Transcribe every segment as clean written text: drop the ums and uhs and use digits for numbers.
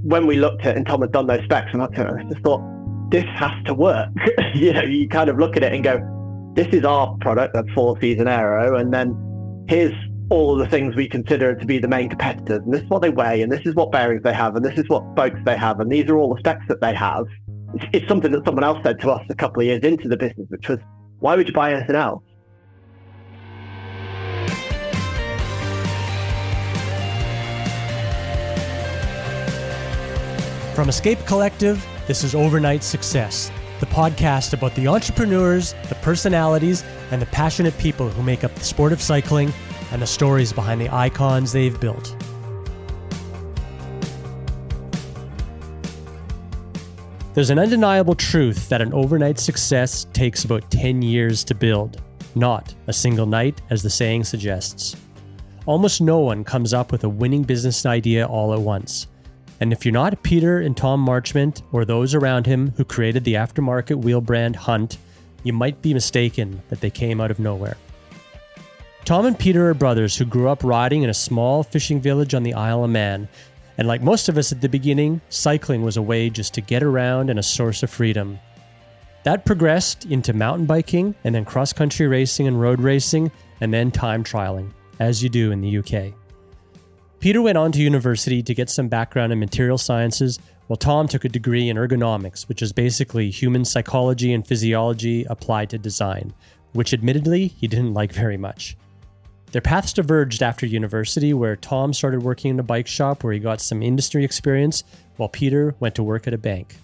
when we looked at, and Tom had done those specs, and I just thought, this has to work. You kind of look at it and go, this is our product, that's 4-season aero, and then here's all of the things we consider to be the main competitors, and this is what they weigh, and this is what bearings they have, and this is what spokes they have, and these are all the specs that they have. It's something that someone else said to us a couple of years into the business, which was, why would you buy anything else? From Escape Collective, this is Overnight Success, the podcast about the entrepreneurs, the personalities, and the passionate people who make up the sport of cycling and the stories behind the icons they've built. There's an undeniable truth that an overnight success takes about 10 years to build, not a single night, as the saying suggests. Almost no one comes up with a winning business idea all at once. And if you're not Peter and Tom Marchment or those around him who created the aftermarket wheel brand Hunt, you might be mistaken that they came out of nowhere. Tom and Peter are brothers who grew up riding in a small fishing village on the Isle of Man. And like most of us at the beginning, cycling was a way just to get around and a source of freedom. That progressed into mountain biking and then cross-country racing and road racing and then time trialing, as you do in the UK. Peter went on to university to get some background in material sciences, while Tom took a degree in ergonomics, which is basically human psychology and physiology applied to design, which admittedly he didn't like very much. Their paths diverged after university, where Tom started working in a bike shop where he got some industry experience, while Peter went to work at a bank.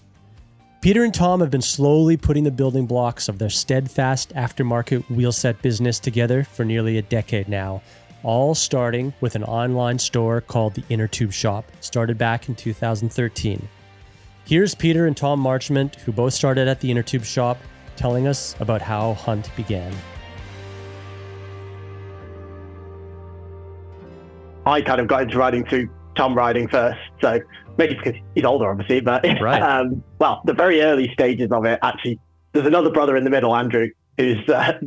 Peter and Tom have been slowly putting the building blocks of their steadfast aftermarket wheelset business together for nearly a decade now, all starting with an online store called the Inner Tube Shop, started back in 2013. Here's Peter and Tom Marchment, who both started at the Inner Tube Shop, telling us about how Hunt began. I kind of got into riding through Tom riding first, so maybe because he's older, obviously, but right. Well, the very early stages of it, actually, there's another brother in the middle, Andrew, who's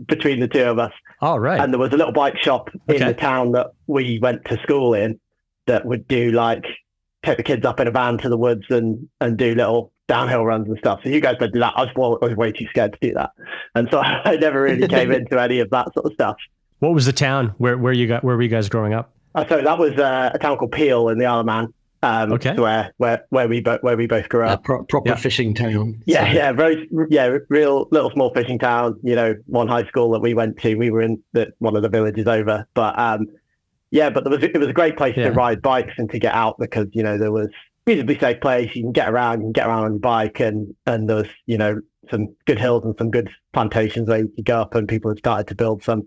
between the two of us. Oh, right. And there was a little bike shop in the town that we went to school in that would do take the kids up in a van to the woods and do little downhill runs and stuff. So you guys would do that. I was way too scared to do that. And so I never really came into any of that sort of stuff. What was the town? Where were you guys growing up? So that was a town called Peel in the Isle of Man. Where we both grew up. Proper fishing town. Real little small fishing town. One high school that we went to, we were in one of the villages over. But it was a great place to ride bikes and to get out because there was reasonably safe place. You can get around on your bike, and there was some good hills and some good plantations where you could go up, and people had started to build some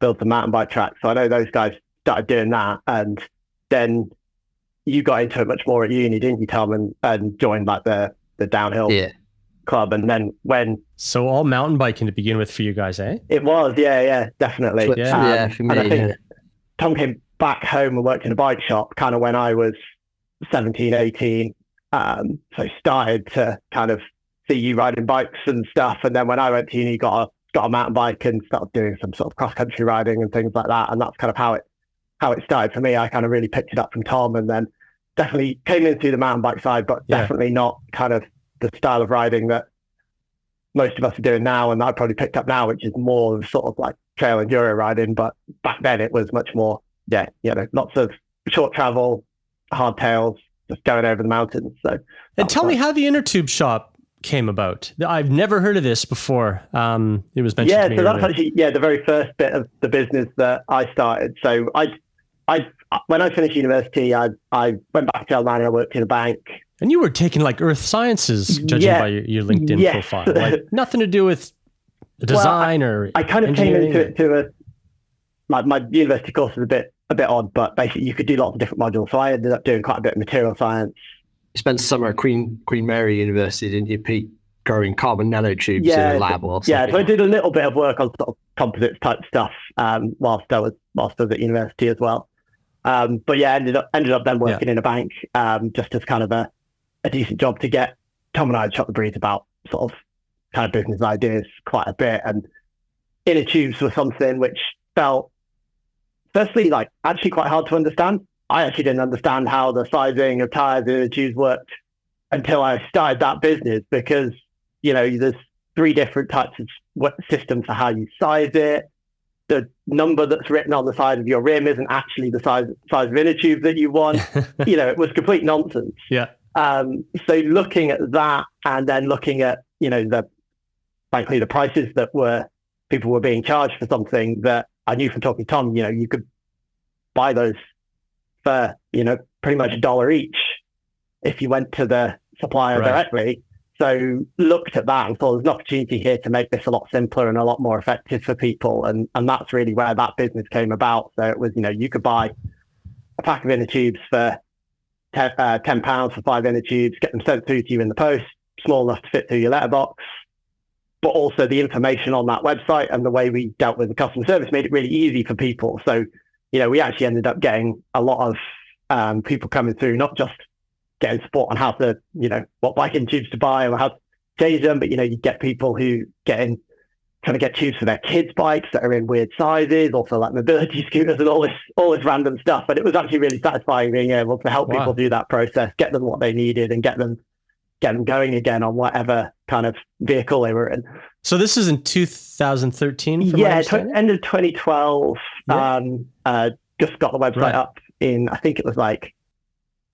mountain bike tracks. So I know those guys started doing that, and then you got into it much more at uni, didn't you, Tom, and joined the downhill club, and then So all mountain biking to begin with for you guys, eh? It was, definitely. For me, and I think Tom came back home and worked in a bike shop kind of when I was 17, 18. So started to kind of see you riding bikes and stuff, and then when I went to uni, got a mountain bike and started doing some sort of cross-country riding and things like that, and that's kind of how it started for me. I kind of really picked it up from Tom, and then definitely came in through the mountain bike side, but definitely not kind of the style of riding that most of us are doing now, and I probably picked up now, which is more sort of like trail enduro riding. But back then it was much more, lots of short travel, hardtails, just going over the mountains. So, and tell me how the Inner Tube Shop came about. I've never heard of this before. It was mentioned to me that's earlier. actually the very first bit of the business that I started. So when I finished university, I went back to Alman and I worked in a bank. And you were taking earth sciences, judging by your LinkedIn profile. Nothing to do with design or I kind of came into it my university course was a bit odd, but basically you could do lots of different modules. So I ended up doing quite a bit of material science. You spent summer at Queen Mary University, didn't you, Pete? Growing carbon nanotubes in a lab or something. Yeah, so I did a little bit of work on sort of composites type stuff whilst I was at university as well. But ended up then working in a bank just as kind of a decent job to get Tom and I had shot the breeze about sort of kind of business ideas quite a bit. And Inner Tubes was something which felt, firstly, actually quite hard to understand. I actually didn't understand how the sizing of tires and inner tubes worked until I started that business, because, there's 3 different types of systems for how you size it. The number that's written on the side of your rim isn't actually the size of inner tube that you want. It was complete nonsense. Yeah. So looking at that, and then looking at, frankly, the prices that people were being charged for something that I knew from talking to Tom, you could buy those for, pretty much $1 each if you went to the supplier directly. So looked at that and thought there's an opportunity here to make this a lot simpler and a lot more effective for people. And that's really where that business came about. So it was, you could buy a pack of inner tubes for £10 for 5 inner tubes, get them sent through to you in the post, small enough to fit through your letterbox. But also the information on that website and the way we dealt with the customer service made it really easy for people. So, we actually ended up getting a lot of people coming through, not just getting support on how to, what bike inner tubes to buy or how to change them, but, you get people who trying to get tubes for their kids' bikes that are in weird sizes, also like mobility scooters and all this random stuff. But it was actually really satisfying being able to help people do that process, get them what they needed, and get them going again on whatever kind of vehicle they were in. So this is in 2013? End of 2012. Yeah. Just got the website up in, I think it was like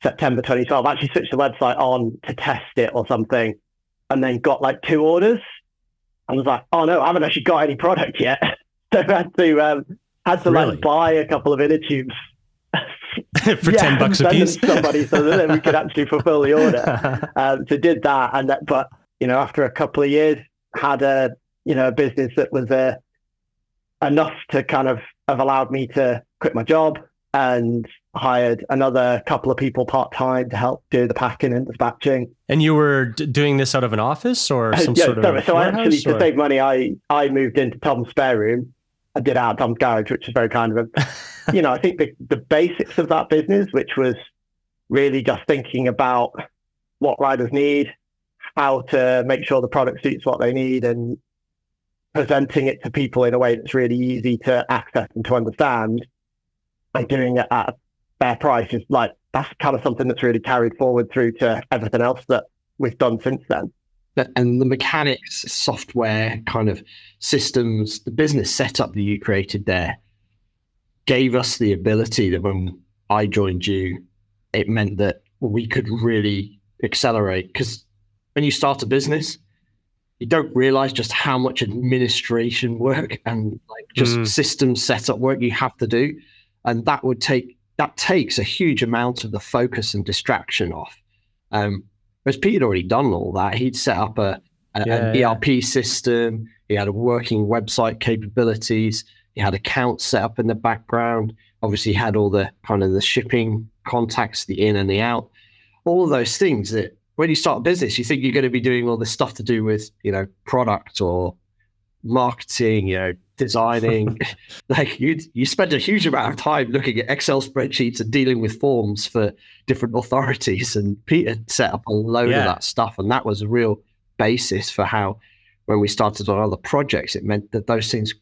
September 2012. Actually switched the website on to test it or something, and then got like 2 orders. I was like, oh no, I haven't actually got any product yet. So I had to like buy a couple of inner tubes for $10 a piece. Somebody so that then we could actually fulfill the order. So did that, but after a couple of years, had a business that was enough to kind of have allowed me to quit my job, and hired another couple of people part-time to help do the packing and dispatching. And you were doing this out of an office or some sort of So I actually, to save money, I moved into Tom's spare room. I did out of Tom's garage, which is very kind of him. I think the basics of that business, which was really just thinking about what riders need, how to make sure the product suits what they need, and presenting it to people in a way that's really easy to access and to understand, and doing it at a fair price, is like, that's kind of something that's really carried forward through to everything else that we've done since then. And the mechanics, software, kind of systems, the business setup that you created there gave us the ability that when I joined you, it meant that we could really accelerate. Because when you start a business, you don't realize just how much administration work and like just system setup work you have to do. And that takes a huge amount of the focus and distraction off. Whereas Pete had already done all that. He'd set up an ERP system. He had a working website capabilities. He had accounts set up in the background. Obviously, he had all the kind of the shipping contacts, the in and the out, all of those things that when you start a business, you think you're going to be doing all this stuff to do with, product or marketing, designing. Like you spend a huge amount of time looking at Excel spreadsheets and dealing with forms for different authorities. And Peter set up a load of that stuff. And that was a real basis for how, when we started on other projects, it meant that those things,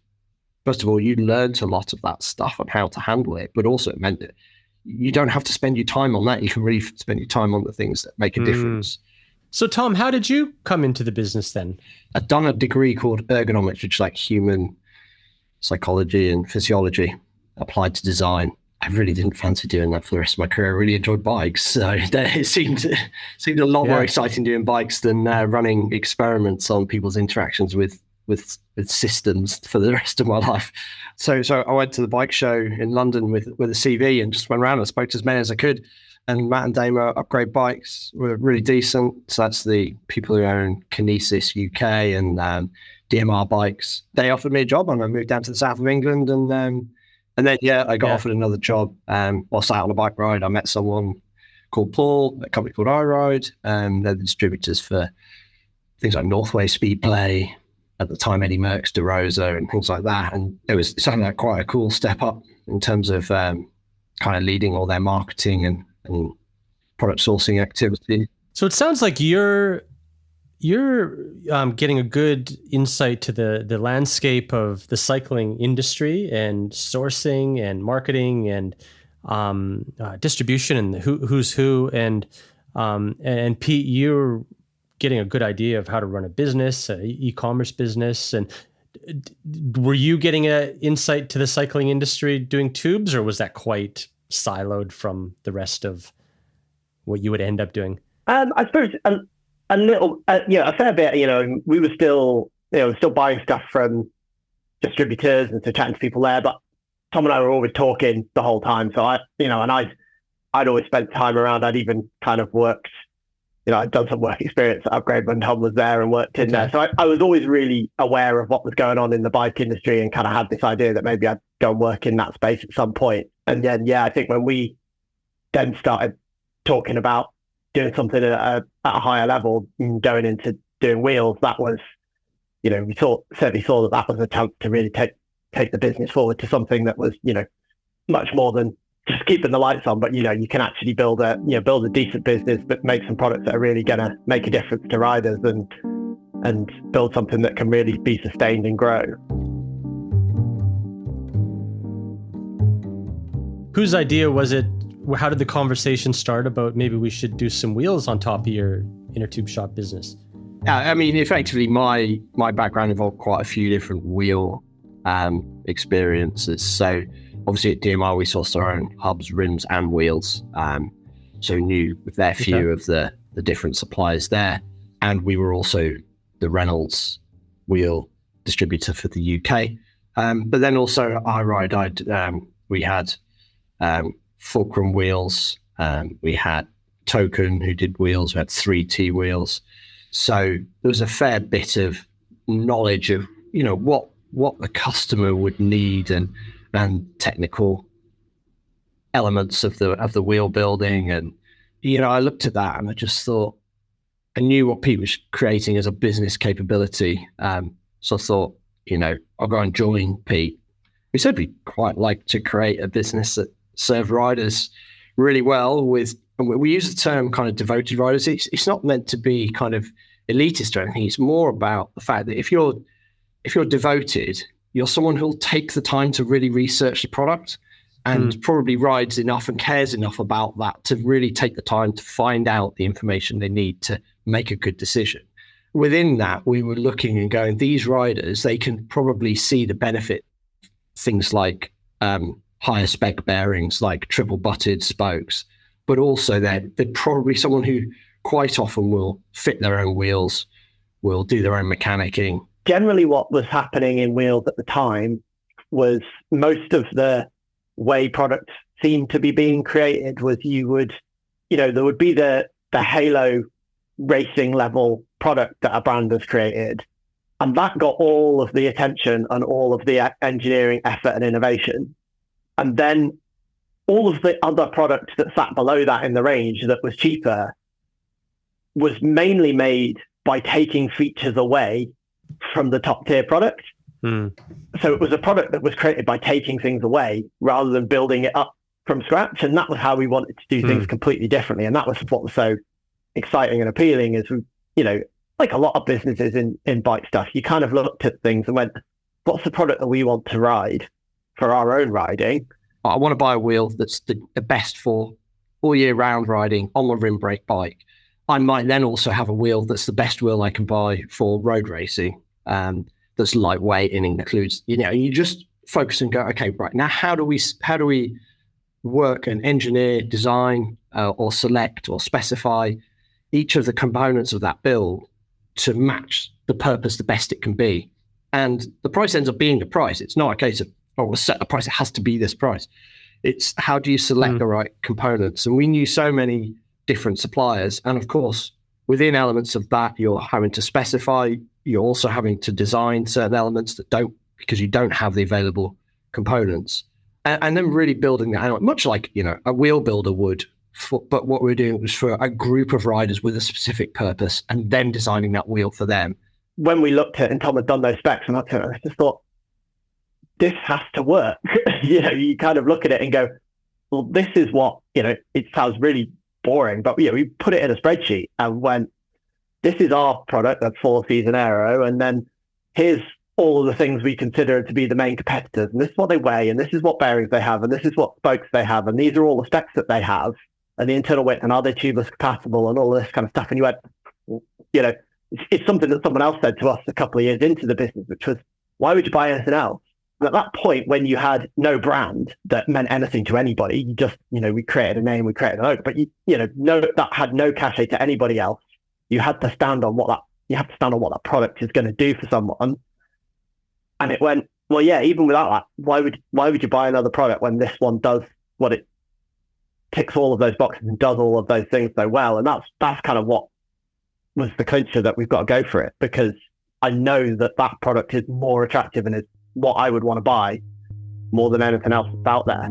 first of all, you learned a lot of that stuff and how to handle it, but also it meant that you don't have to spend your time on that. You can really spend your time on the things that make a difference. So Tom, how did you come into the business then? I'd done a degree called ergonomics, which is like human psychology and physiology applied to design. I really didn't fancy doing that for the rest of my career. I really enjoyed bikes. So it seemed a lot more exciting doing bikes than running experiments on people's interactions with systems for the rest of my life. So I went to the bike show in London with a CV and just went around and spoke to as many as I could. And Matt and Damo Upgrade Bikes were really decent. So that's the people who own Kinesis UK and DMR Bikes. They offered me a job and I moved down to the south of England. And then I got offered another job. Whilst out on a bike ride, I met someone called Paul, a company called iRide. They're the distributors for things like Northway Speedplay, at the time Eddie Merckx, DeRosa and things like that. And it was something like quite a cool step up in terms of kind of leading all their marketing and product sourcing activity. So it sounds like you're getting a good insight to the landscape of the cycling industry and sourcing and marketing and distribution and who's who. And Pete, you're getting a good idea of how to run a business, an e-commerce business. And were you getting an insight to the cycling industry doing tubes, or was that quite siloed from the rest of what you would end up doing? I suppose a little, a fair bit. We were still buying stuff from distributors and so chatting to people there. But Tom and I were always talking the whole time. So I'd always spent time around. I'd even kind of worked. I'd done some work experience at Upgrade when Tom was there and worked in there. So I was always really aware of what was going on in the bike industry and kind of had this idea that maybe I'd go and work in that space at some point. And then, I think when we then started talking about doing something at a higher level and going into doing wheels, that was, we certainly saw that was a chance to really take the business forward to something that was, much more than just keeping the lights on, but you can actually build a decent business, but make some products that are really going to make a difference to riders and build something that can really be sustained and grow. Whose idea was it? How did the conversation start about maybe we should do some wheels on top of your inner tube shop business? I mean, effectively, my background involved quite a few different wheel experiences. So obviously at DMR, we sourced our own hubs, rims and wheels. So we knew a fair few of the different suppliers there. And we were also the Reynolds wheel distributor for the UK. But then also we had Fulcrum wheels. We had Token, who did wheels. We had 3T wheels. So there was a fair bit of knowledge of, what the customer would need and technical elements of the wheel building. And, I looked at that and I just thought, I knew what Pete was creating as a business capability. So I thought, I'll go and join Pete. We said we'd quite like to create a business that served riders really well with, and we use the term kind of devoted riders. It's not meant to be kind of elitist or anything. It's more about the fact that if you're devoted, you're someone who'll take the time to really research the product and probably rides enough and cares enough about that to really take the time to find out the information they need to make a good decision. Within that, we were looking and going, these riders, they can probably see the benefit, things like higher spec bearings, like triple butted spokes, but also they're probably someone who quite often will fit their own wheels, will do their own mechanicking. Generally, what was happening in wheels at the time was most of the way products seemed to be being created was there would be the halo racing level product that a brand has created. And that got all of the attention and all of the engineering effort and innovation. And then all of the other products that sat below that in the range that was cheaper was mainly made by taking features away from the top tier product. So it was a product that was created by taking things away rather than building it up from scratch. And that was how we wanted to do things completely differently. And that was what was so exciting and appealing is, like a lot of businesses in bike stuff, you kind of looked at things and went, what's the product that we want to ride for our own riding? I want to buy a wheel that's the best for all year round riding on a rim brake bike. I might then also have a wheel that's the best wheel I can buy for road racing. That's lightweight and includes, you just focus and go, okay, right now, how do we work and engineer, design, or select or specify each of the components of that build to match the purpose the best it can be? And the price ends up being the price. It's not a case of, we'll set a price, it has to be this price. It's how do you select the right components? And we knew so many different suppliers. And of course, within elements of that, you're having to specify, you're also having to design certain elements that don't, because you don't have the available components. And then really building that out, much like, a wheel builder would, but what we're doing was for a group of riders with a specific purpose and then designing that wheel for them. When we looked at, and Tom had done those specs, and I just thought, this has to work. You kind of look at it and go, well, this is what, it sounds really boring, but we put it in a spreadsheet and went, this is our product, that's 4-season aero, and then here's all of the things we consider to be the main competitors, and this is what they weigh, and this is what bearings they have, and this is what spokes they have, and these are all the specs that they have, and the internal width, and are they tubeless compatible, and all this kind of stuff. And you went, you know, it's something that someone else said to us a couple of years into the business, which was, why would you buy anything else? And at that point, when you had no brand that meant anything to anybody, you just, we created a name, we created a logo, but that had no cachet to anybody else. You had to stand on what that product is going to do for someone. And it went, well, yeah, even without that, why would you buy another product when this one does what it ticks all of those boxes and does all of those things so well? And that's kind of what was the clincher, that we've got to go for it, because I know that product is more attractive and is what I would want to buy more than anything else that's out there.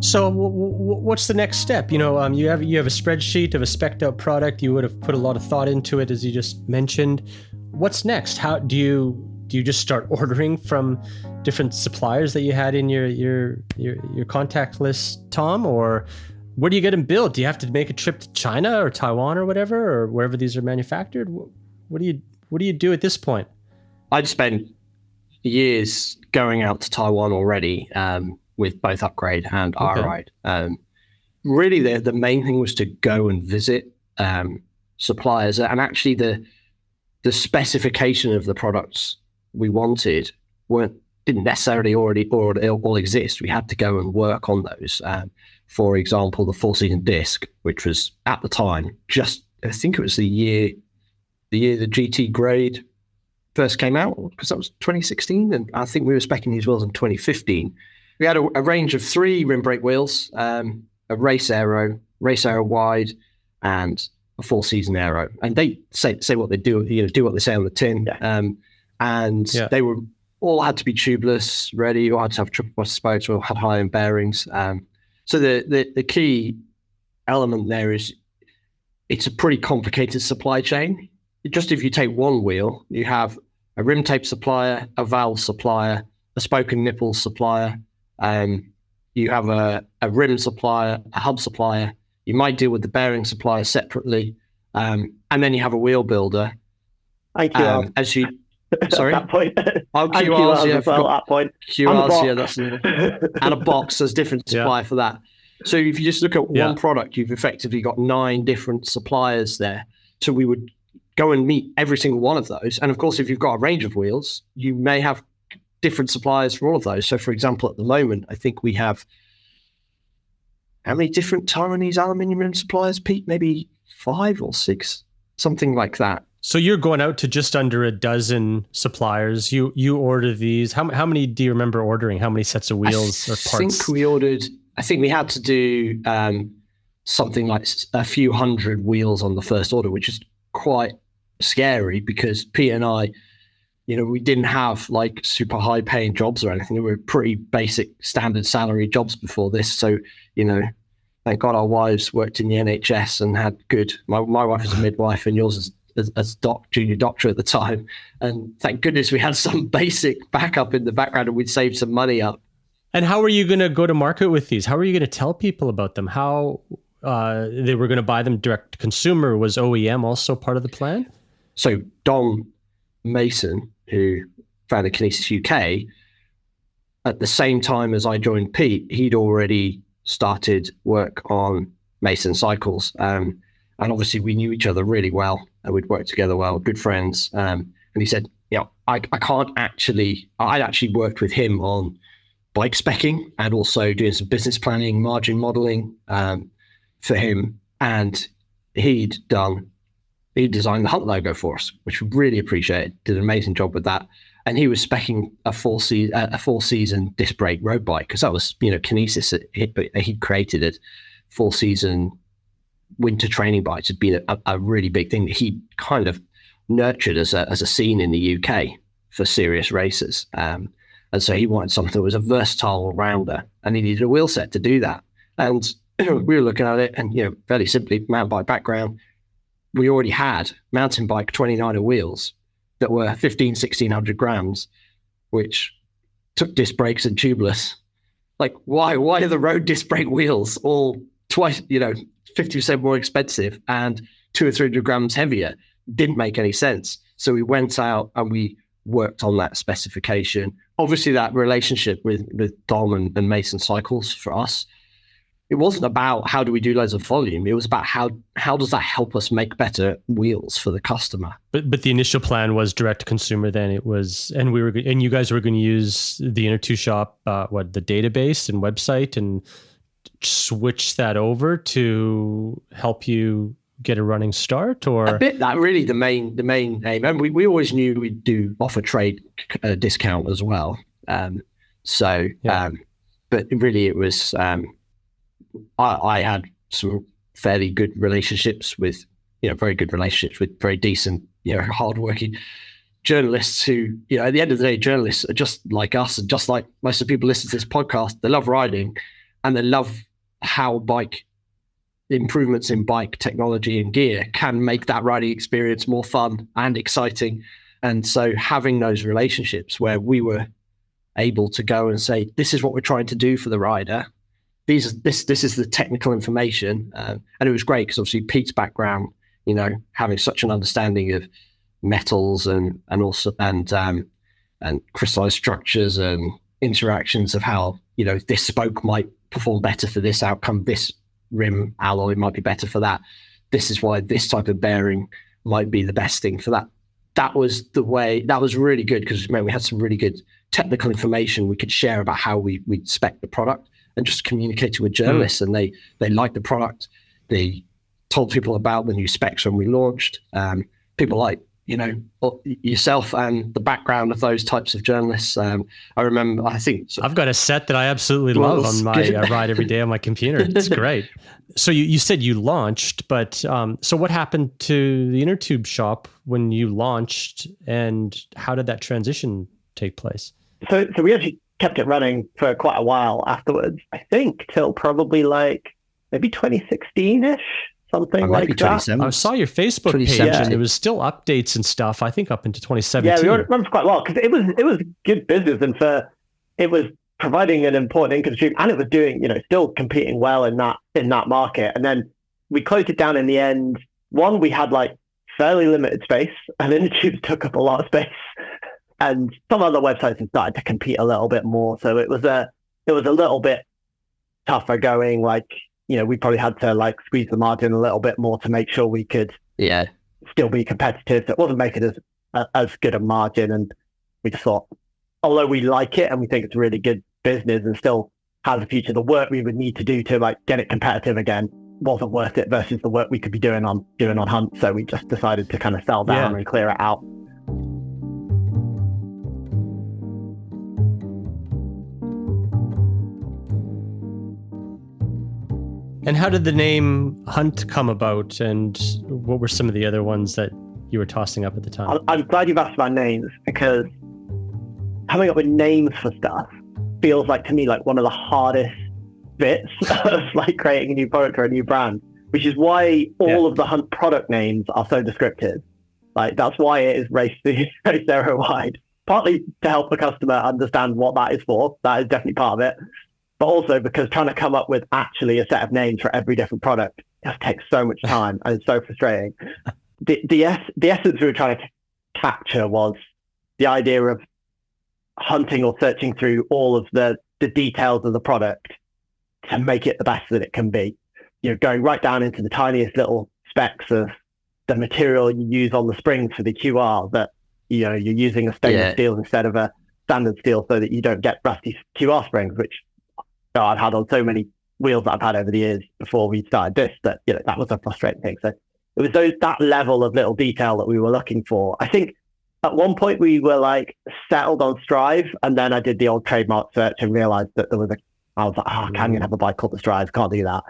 So what's the next step? You have a spreadsheet of a spec'd out product. You would have put a lot of thought into it, as you just mentioned. What's next? How do you just start ordering from different suppliers that you had in your contact list, Tom? Or where do you get them built? Do you have to make a trip to China or Taiwan or whatever, or wherever these are manufactured? What do you do at this point? I'd spent years going out to Taiwan already, with both Upgrade and R-Ride. Really, the main thing was to go and visit suppliers, and actually the specification of the products we wanted didn't necessarily already all exist. We had to go and work on those. For example, the 4-season disc, which was at the time I think it was the year the GT grade first came out, because that was 2016, and I think we were speccing these wheels in 2015. We had a range of 3 rim brake wheels, a race aero wide, and a 4-season aero. And they say what they do, do what they say on the tin. Yeah. They were all had to be tubeless, ready, or had to have triple body spokes, or had high-end bearings. So the key element there is it's a pretty complicated supply chain. Just if you take one wheel, you have a rim tape supplier, a valve supplier, a spoke and nipple supplier. You have a rim supplier, a hub supplier. You might deal with the bearing supplier separately, and then you have a wheel builder. IQR. Sorry. At that point. QRs, yeah. At that point. QRs, yeah. That's and a box. There's different supplier for that. So if you just look at one product, you've effectively got 9 different suppliers there. So we would go and meet every single one of those. And of course, if you've got a range of wheels, you may have different suppliers for all of those. So for example, at the moment, I think we have how many different Taiwanese aluminium rim suppliers, Pete? Maybe 5 or 6, something like that. So you're going out to just under a dozen suppliers. You order these. How many do you remember ordering? How many sets of wheels or parts? I think we had to do something like a few hundred wheels on the first order, which is quite scary, because Pete and I, we didn't have like super high paying jobs or anything. We were pretty basic standard salary jobs before this. So, thank God our wives worked in the NHS and had good, my wife was a midwife and yours as junior doctor at the time. And thank goodness we had some basic backup in the background, and we'd saved some money up. And how are you going to go to market with these? How are you going to tell people about them? How they were going to buy them direct to consumer? Was OEM also part of the plan? So Don Mason, who founded Kinesis UK, at the same time as I joined Pete, he'd already started work on Mason cycles. And obviously we knew each other really well, and we'd worked together well, good friends. And he said, I'd actually worked with him on bike speccing and also doing some business planning, margin modeling for him. And he'd designed the Hunt logo for us, which we really appreciated. Did an amazing job with that. And he was speccing a 4-season disc brake road bike, because that was, Kinesis, he'd created it. 4-season winter training bikes had been a really big thing that he kind of nurtured as a scene in the UK for serious racers. And so he wanted something that was a versatile rounder, and he needed a wheel set to do that. And we were looking at it, and fairly simply, mountain bike background, we already had mountain bike 29er wheels that were 1,1600 grams, which took disc brakes and tubeless. Like, why are the road disc brake wheels all twice, 50% more expensive and 200 or 300 grams heavier? didn't make any sense. So we went out and we worked on that specification. Obviously, that relationship with Dom and Mason Cycles for us, it wasn't about how do we do loads of volume. It was about how does that help us make better wheels for the customer. But the initial plan was direct to consumer. Then it was, and you guys were going to use the Inner Tube Shop, the database and website, and switch that over to help you get a running start, or a bit that really the main aim. And we always knew we'd do offer trade discount as well. But really it was. I had some fairly good relationships with, very good relationships with very decent, hardworking journalists who, at the end of the day, journalists are just like us and just like most of the people listening to this podcast. They love riding and they love how improvements in bike technology and gear can make that riding experience more fun and exciting. And so having those relationships where we were able to go and say, this is what we're trying to do for the rider. This is the technical information, and it was great because obviously Pete's background, having such an understanding of metals and crystallized structures and interactions of how this spoke might perform better for this outcome, this rim alloy might be better for that. This is why this type of bearing might be the best thing for that. That was the way. That was really good because it meant we had some really good technical information we could share about how we spec the product. And just communicating with journalists, and they liked the product. They told people about the new specs when we launched. People like yourself and the background of those types of journalists. I remember. I've got a set that I absolutely love on my ride every day on my computer. It's great. So you said you launched, but so what happened to the Inner Tube Shop when you launched, and how did that transition take place? So we actually kept it running for quite a while afterwards. I think till probably maybe 2016-ish, something like that. I saw your Facebook page, and there was still updates and stuff. I think up into 2017. Yeah, we ran for quite a while because it was good business, and it was providing an important income stream, and it was doing still competing well in that market. And then we closed it down in the end. One, we had fairly limited space, and then the tubes took up a lot of space. And some other websites have started to compete a little bit more, so it was a little bit tougher going. We probably had to squeeze the margin a little bit more to make sure we could still be competitive. So it wasn't making as good a margin, and we just thought, although we like it and we think it's a really good business and still has a future, the work we would need to do to get it competitive again wasn't worth it versus the work we could be doing on Hunt. So we just decided to kind of sell down and clear it out. And how did the name Hunt come about, and what were some of the other ones that you were tossing up at the time? I'm glad you've asked about names, because coming up with names for stuff feels to me one of the hardest bits of creating a new product or a new brand, which is why all of the Hunt product names are so descriptive. That's why it is race zero wide, partly to help the customer understand what that is for. That is definitely part of it. But also because trying to come up with actually a set of names for every different product just takes so much time and it's so frustrating. The essence we were trying to capture was the idea of hunting or searching through all of the details of the product to make it the best that it can be. Going right down into the tiniest little specs of the material you use on the springs for the QR, that you're using a stainless steel instead of a standard steel so that you don't get rusty QR springs, which I've had on so many wheels that I've had over the years before we started this, that that was a frustrating thing. So it was that level of little detail that we were looking for. I think at one point we were settled on Strive, and then I did the old trademark search and realized that there was I was like, I can't even have a bike called the Strive, can't do that.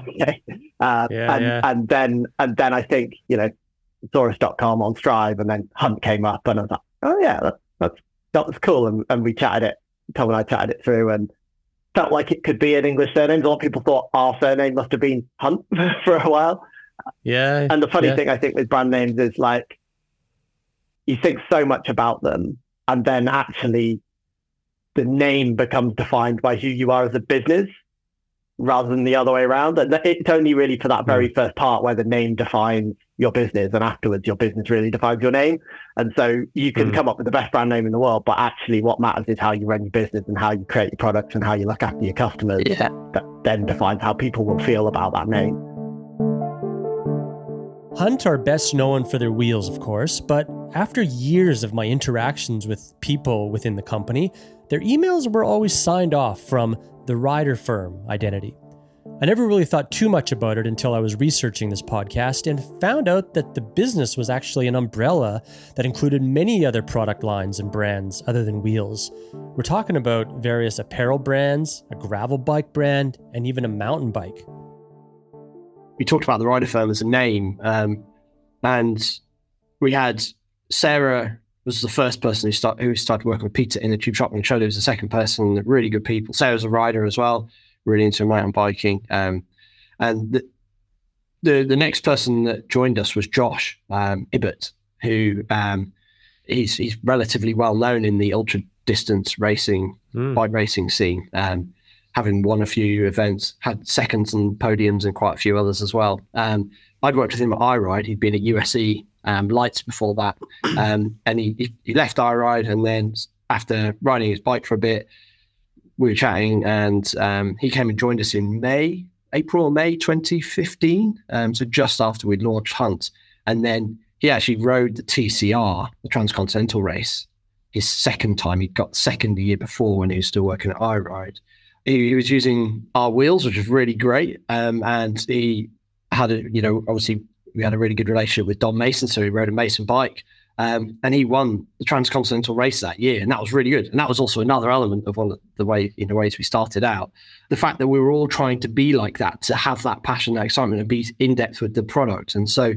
Okay. And then I think Saurus.com on Strive, and then Hunt came up, and I was like, oh yeah, that was cool, and we chatted it. Tom and I chatted it through, and felt like it could be an English surname. A lot of people thought our surname must have been Hunt for a while. Yeah. And the funny thing I think with brand names is you think so much about them, and then actually the name becomes defined by who you are as a business. rather than the other way around. And it's only really for that very first part where the name defines your business, and afterwards your business really defines your name. And so you can come up with the best brand name in the world, but actually what matters is how you run your business and how you create your products and how you look after your customers. Yeah. That then defines how people will feel about that name. Hunt are best known for their wheels, of course, but after years of my interactions with people within the company, their emails were always signed off from the Rider Firm identity. I never really thought too much about it until I was researching this podcast and found out that the business was actually an umbrella that included many other product lines and brands other than wheels. We're talking about various apparel brands, a gravel bike brand, and even a mountain bike. We talked about the Rider Firm as a name, and we had Sarah was the first person who started working with Peter in the tube shop, and showed was the second person, really good people. Sarah's a rider as well, really into mountain biking. And the next person that joined us was Josh Ibbott, who he's relatively well known in the ultra distance racing, bike racing scene, having won a few events, had seconds and podiums and quite a few others as well. I'd worked with him at iRide. He'd been at USE Lights before that. And he left iRide, and then after riding his bike for a bit, we were chatting, and he came and joined us in April or May 2015. So just after we'd launched Hunt. And then he actually rode the TCR, the Transcontinental race, his second time. He'd got second the year before when he was still working at iRide. He was using our wheels, which was really great. And he had obviously we had a really good relationship with Don Mason, so he rode a Mason bike. And he won the Transcontinental race that year, and that was really good. And that was also another element of one of the ways we started out. The fact that we were all trying to be like that, to have that passion, that excitement, and be in depth with the product. And so,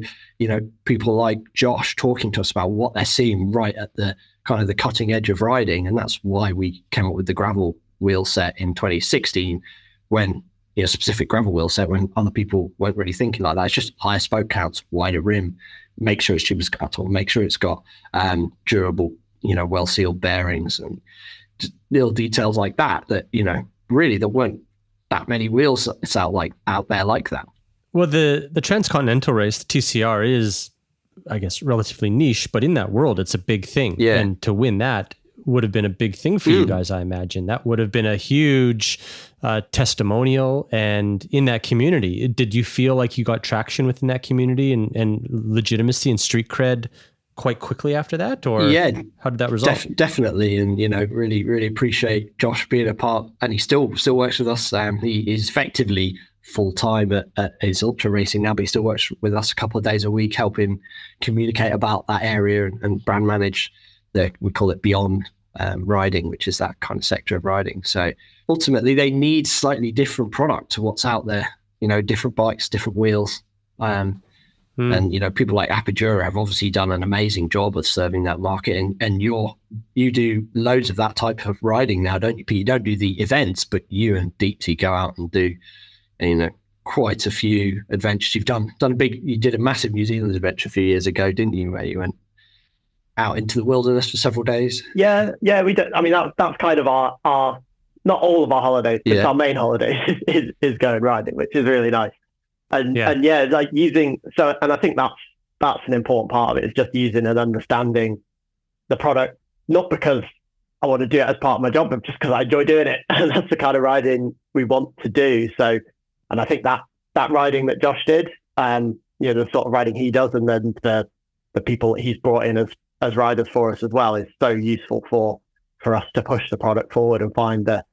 people like Josh talking to us about what they're seeing right at the kind of the cutting edge of riding, and that's why we came up with the gravel wheel set in 2016, when specific gravel wheel set when other people weren't really thinking like that. It's just higher spoke counts, wider rim, make sure it's tubeless cut, make sure it's got durable, well sealed bearings, and just little details like that. Really there weren't that many wheels out there like that. Well, the Transcontinental race, the TCR, is, I guess, relatively niche, but in that world, it's a big thing. Yeah. And to win that would have been a big thing for you guys, I imagine. That would have been a huge testimonial. And in that community, did you feel like you got traction within that community and legitimacy and street cred quite quickly after that? Or how did that result? Definitely. And, really, really appreciate Josh being a part, and he still works with us. He is effectively full-time at his ultra racing now, but he still works with us a couple of days a week, helping communicate about that area and brand manage we call it beyond riding, which is that kind of sector of riding. So ultimately they need slightly different product to what's out there, different bikes, different wheels. And, people like Apogura have obviously done an amazing job of serving that market. And you do loads of that type of riding now, don't you, Pete? You don't do the events, but you and Deepti go out and do, quite a few adventures. You've you did a massive New Zealand adventure a few years ago, didn't you, where you went out into the wilderness for several days? Yeah, we do. I mean, that's kind of our not all of our holidays, but our main holiday is going riding, which is really nice. And like using, and I think that's an important part of it, is just using and understanding the product, not because I want to do it as part of my job, but just because I enjoy doing it. And that's the kind of riding we want to do. So, and I think that riding that Josh did, and the sort of riding he does, and then the people that he's brought in as riders for us as well, is so useful for us to push the product forward and find the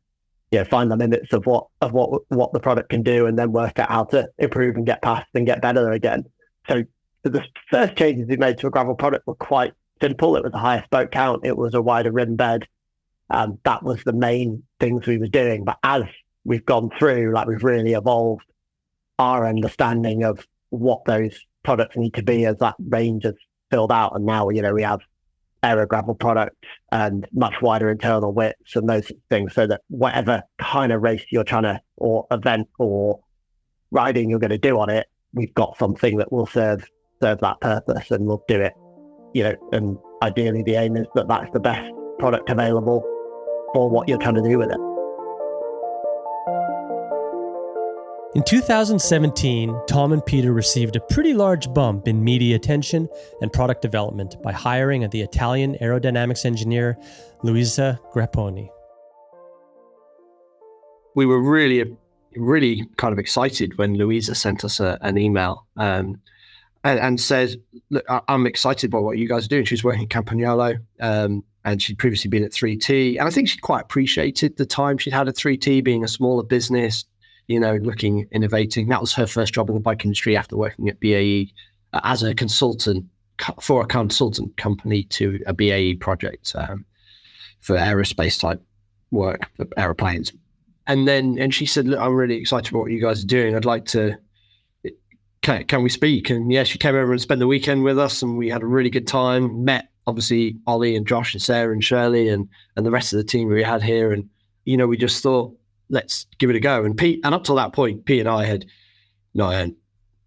limits of what the product can do, and then work out how to improve and get past and get better again. So the first changes we made to a gravel product were quite simple. It was a higher spoke count, it was a wider rim bed. That was the main things we were doing. But as we've gone through, we've really evolved our understanding of what those products need to be as that range has filled out. And now, we have aero gravel products and much wider internal widths and those things, so that whatever kind of race you're trying to, or event or riding you're going to do on it, we've got something that will serve that purpose, and we'll do it, and ideally the aim is that that's the best product available for what you're trying to do with it. In 2017, Tom and Peter received a pretty large bump in media attention and product development by hiring the Italian aerodynamics engineer Luisa Grapponi. We were really kind of excited when Louisa sent us an email and said, "Look, I'm excited by what you guys are doing." She was working at Campagnolo, and she'd previously been at 3T. And I think she quite appreciated the time she'd had at 3T, being a smaller business, looking, innovating. That was her first job in the bike industry after working at BAE as a consultant for a consultant company to a BAE project for aerospace type work, for aeroplanes. And she said, "Look, I'm really excited about what you guys are doing. I'd like to, can we speak?" And yeah, she came over and spent the weekend with us, and we had a really good time. Met, obviously, Ollie and Josh and Sarah and Shirley and the rest of the team we had here. And, we just thought, let's give it a go. And Pete, and up till that point, Pete and I had not earned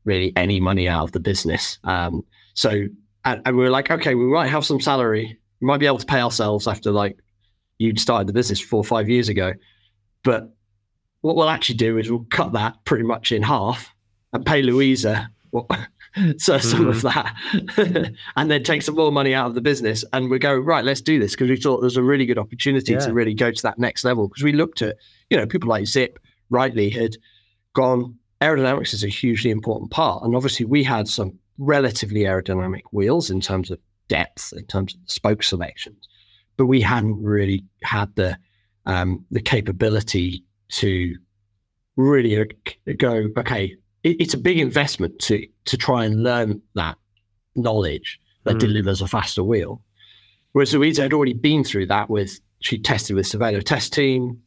really any money out of the business. And we were like, okay, we might have some salary. We might be able to pay ourselves after you'd started the business 4 or 5 years ago. But what we'll actually do is we'll cut that pretty much in half and pay Louisa some of that and then take some more money out of the business. And we go, right, let's do this, because we thought there's a really good opportunity to really go to that next level. Because we looked at, people like Zip rightly had gone, aerodynamics is a hugely important part. And obviously we had some relatively aerodynamic wheels in terms of depth, in terms of spoke selections, but we hadn't really had the capability to really go, okay, it's a big investment to try and learn that knowledge that delivers a faster wheel. Whereas Louisa had already been through that she tested with Cervelo test team,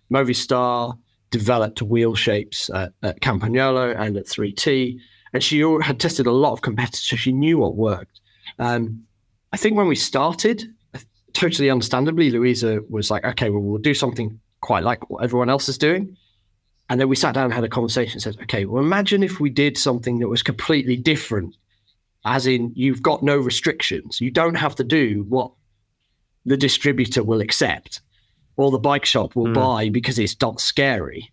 Movistar, developed wheel shapes at Campagnolo and at 3T, and she had tested a lot of competitors, so she knew what worked. I think when we started, totally understandably, Louisa was like, okay, well, we'll do something quite like what everyone else is doing. And then we sat down and had a conversation and said, okay, well, imagine if we did something that was completely different, as in you've got no restrictions. You don't have to do what the distributor will accept or the bike shop will buy because it's not scary.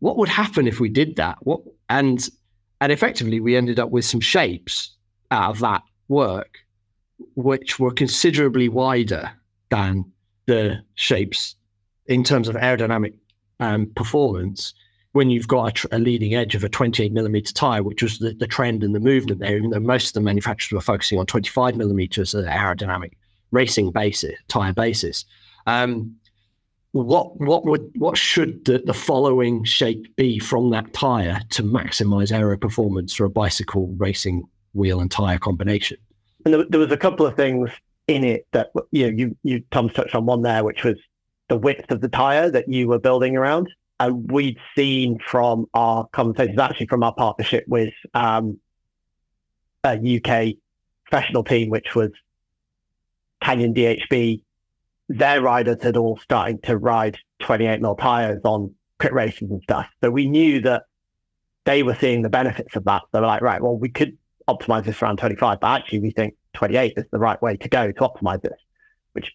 What would happen if we did that? And effectively, we ended up with some shapes out of that work, which were considerably wider than the shapes in terms of aerodynamic performance when you've got a leading edge of a 28 millimeter tire, which was the trend and the movement there, even though most of the manufacturers were focusing on 25 millimeters as an aerodynamic racing tire basis. What should the following shape be from that tire to maximize aero performance for a bicycle racing wheel and tire combination? And there was a couple of things in it that you Tom's touched on one there, which was the width of the tire that you were building around. And we'd seen from our conversations, actually from our partnership with a UK professional team, which was Canyon DHB, their riders had all starting to ride 28 mil tires on crit races and stuff. So we knew that they were seeing the benefits of that. They were like, right, well, we could optimize this around 25, but actually we think 28 is the right way to go to optimize this, which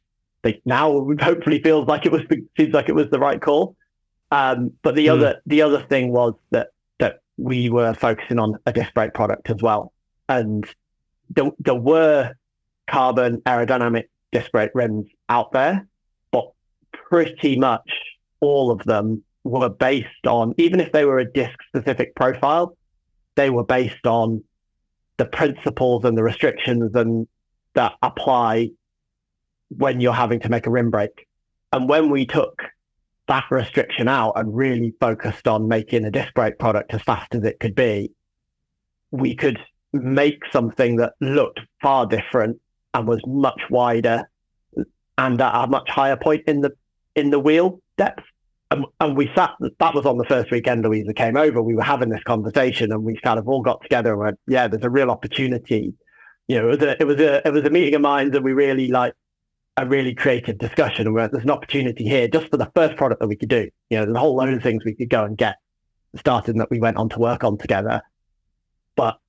now hopefully seems like it was the right call. But the other thing was that we were focusing on a disc brake product as well. And there were carbon aerodynamic disc brake rims out there, but pretty much all of them were based on, even if they were a disc specific profile, they were based on the principles and the restrictions and that apply when you're having to make a rim brake. And when we took that restriction out and really focused on making a disc brake product as fast as it could be, we could make something that looked far different and was much wider and at a much higher point in the wheel depth. And we sat, that was on the first weekend Louisa came over, we were having this conversation and we kind of all got together and went, yeah, there's a real opportunity. It was a meeting of minds, and we really a really creative discussion, and there's an opportunity here just for the first product that we could do. There's a whole load of things we could go and get started and that we went on to work on together. But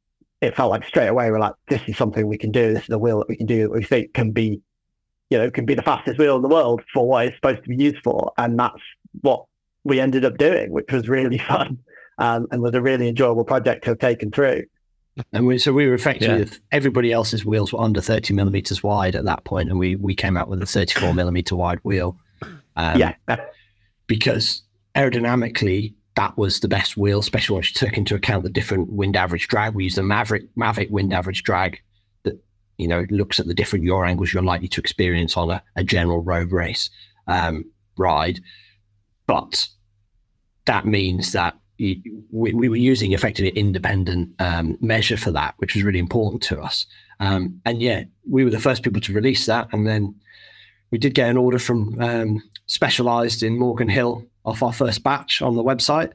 it felt like straight away we're like, this is something we can do. This is a wheel that we can do that we think can be the fastest wheel in the world for what it's supposed to be used for. And that's what we ended up doing, which was really fun. and was a really enjoyable project to have taken through. And we were effectively, everybody else's wheels were under 30 millimeters wide at that point, and we came out with a 34 millimeter wide wheel. Because aerodynamically, that was the best wheel, especially once you took into account the different wind average drag. We used a Mavic wind average drag that, looks at the different yaw angles you're likely to experience on a general road race ride. But that means that we were using effectively an independent measure for that, which was really important to us. We were the first people to release that. And then we did get an order from Specialized in Morgan Hill off our first batch on the website.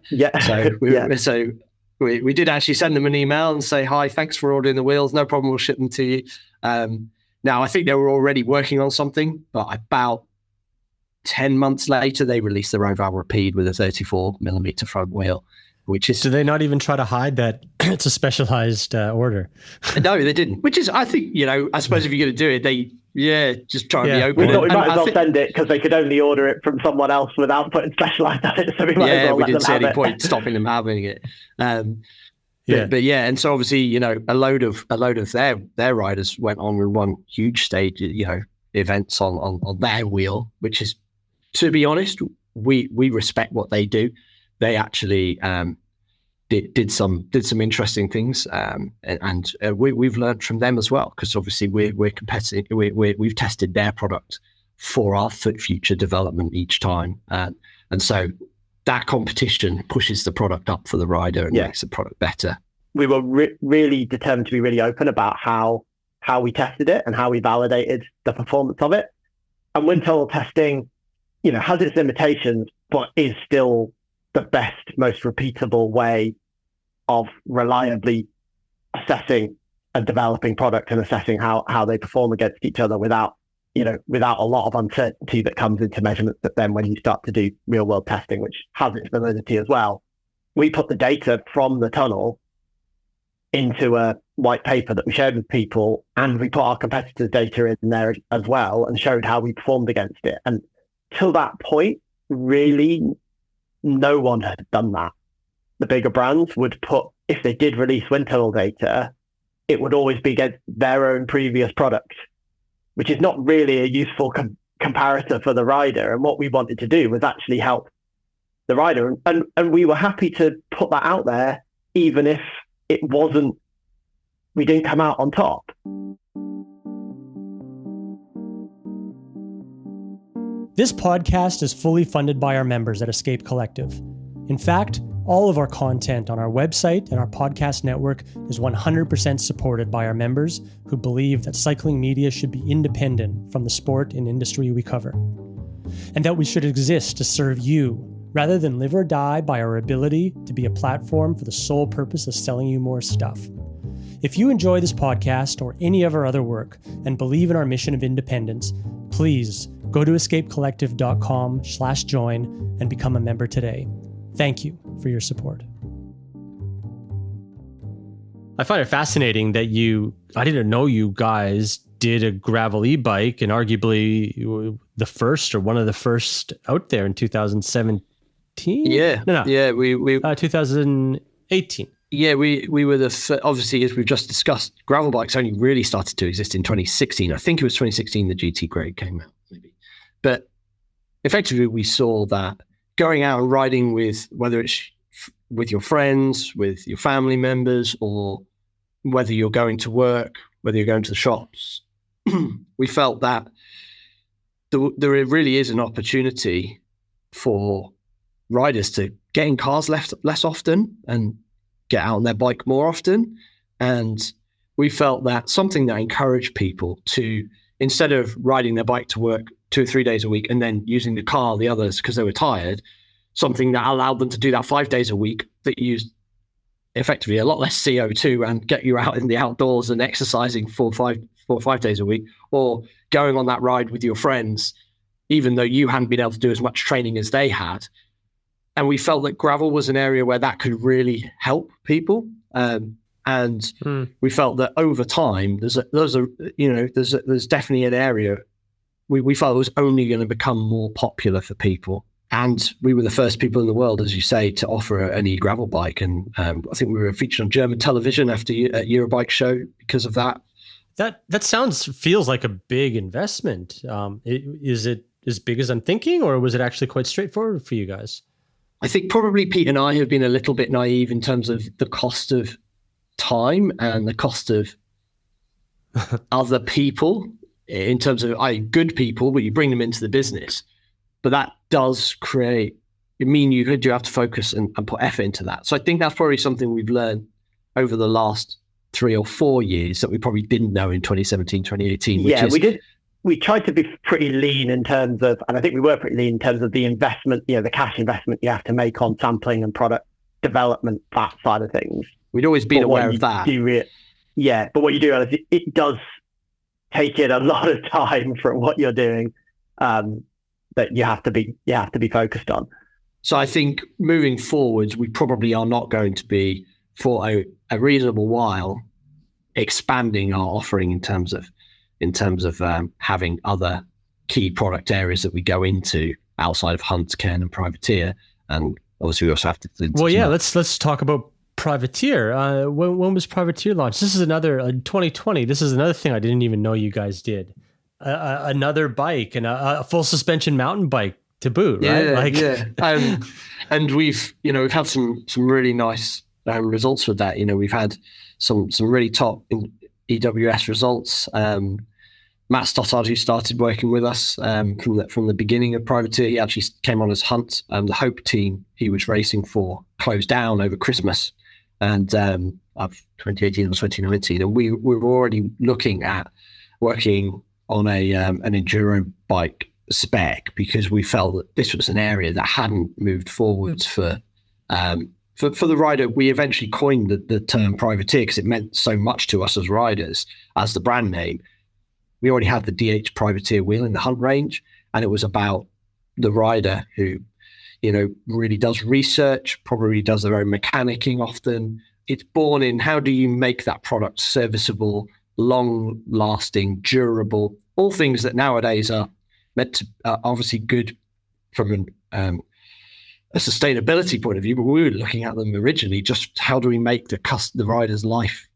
So we did actually send them an email and say, hi, thanks for ordering the wheels. No problem, we'll ship them to you. Now, I think they were already working on something, but about 10 months later, they released the Roval Rapide with a 34 millimeter front wheel, which is... Do they not even try to hide that it's a Specialized order? No, they didn't, which is, I think, I suppose if you're going to do it, they, just try and be open. We thought we might as well send it because they could only order it from someone else without putting Specialized on it. So we might as well we let didn't them see have any it. point stopping them having it. And so obviously, a load of their riders went on and won huge stage, events on their wheel, which is, to be honest, we respect what they do. They actually did some interesting things, and we've learned from them as well, because obviously we're competitive. We've tested their product for our future development each time, and so that competition pushes the product up for the rider and makes the product better. We were really determined to be really open about how we tested it and how we validated the performance of it. And wind tunnel testing, has its limitations, but is still the best, most repeatable way of reliably assessing and developing product and assessing how they perform against each other without a lot of uncertainty that comes into measurements that then when you start to do real world testing, which has its validity as well. We put the data from the tunnel into a white paper that we shared with people, and we put our competitors' data in there as well and showed how we performed against it. And till that point, really, no one had done that. The bigger brands would put, if they did release wind tunnel data, it would always be against their own previous product, which is not really a useful comparator for the rider. And what we wanted to do was actually help the rider. And we were happy to put that out there, even if we didn't come out on top. This podcast is fully funded by our members at Escape Collective. In fact, all of our content on our website and our podcast network is 100% supported by our members who believe that cycling media should be independent from the sport and industry we cover, and that we should exist to serve you rather than live or die by our ability to be a platform for the sole purpose of selling you more stuff. If you enjoy this podcast or any of our other work and believe in our mission of independence, please go to escapecollective.com/join and become a member today. Thank you for your support. I find it fascinating that I didn't know you guys did a gravel e-bike, and arguably the first or one of the first out there in 2017. Yeah. No. Yeah, we 2018. Yeah, we were obviously, as we've just discussed, gravel bikes only really started to exist in 2016. I think it was 2016 the GT grade came out, maybe. But effectively, we saw that going out and riding with, whether it's with your friends, with your family members, or whether you're going to work, whether you're going to the shops, we felt that there really is an opportunity for riders to get in cars less often and get out on their bike more often. And we felt that something that encouraged people to, instead of riding their bike to work 2 or 3 days a week and then using the car, the others, because they were tired, something that allowed them to do that 5 days a week that used effectively a lot less CO2 and get you out in the outdoors and exercising 4 or 5 days a week, or going on that ride with your friends, even though you hadn't been able to do as much training as they had. And we felt that gravel was an area where that could really help people. And we felt that over time, there's definitely an area we felt it was only going to become more popular for people And we were the first people in the world, as you say, to offer an e-gravel bike. And I think we were featured on German television after a Eurobike show because of that. That feels like a big investment. Is it as big as I'm thinking, or was it actually quite straightforward for you guys? I think probably Pete and I have been a little bit naive in terms of the cost of time and the cost of other people, in terms of good people, but you bring them into the business. But that does you have to focus and put effort into that. So I think that's probably something we've learned over the last 3 or 4 years that we probably didn't know in 2017, 2018. We did. We tried to be pretty lean in terms of, and I think we were pretty lean in terms of the investment, the cash investment you have to make on sampling and product development, that side of things. We'd always been aware of that. But what you do is it does take it a lot of time from what you're doing that you have to be focused on. So I think moving forward, we probably are not going to be, for a reasonable while, expanding our offering in terms of having other key product areas that we go into outside of Hunt, Cairn, and Privateer. And obviously we also have to... let's talk about Privateer. When was Privateer launched? This is another 2020. This is another thing I didn't even know you guys did. Another bike and a full suspension mountain bike to boot, right? And we've had some really nice results with that. We've had some really top EWS results. Matt Stottard, who started working with us from the beginning of Privateer, he actually came on as Hunt. The Hope team he was racing for closed down over Christmas, and of 2018 or 2019, and we were already looking at working on an enduro bike spec because we felt that this was an area that hadn't moved forwards for the rider. We eventually coined the term Privateer because it meant so much to us as riders, as the brand name. We already had the DH Privateer wheel in the Hunt range, and it was about the rider who, really does research, probably does their own mechanicking often. It's born in how do you make that product serviceable, long-lasting, durable, all things that nowadays are meant to obviously good from a sustainability point of view, but we were looking at them originally, just how do we make the rider's life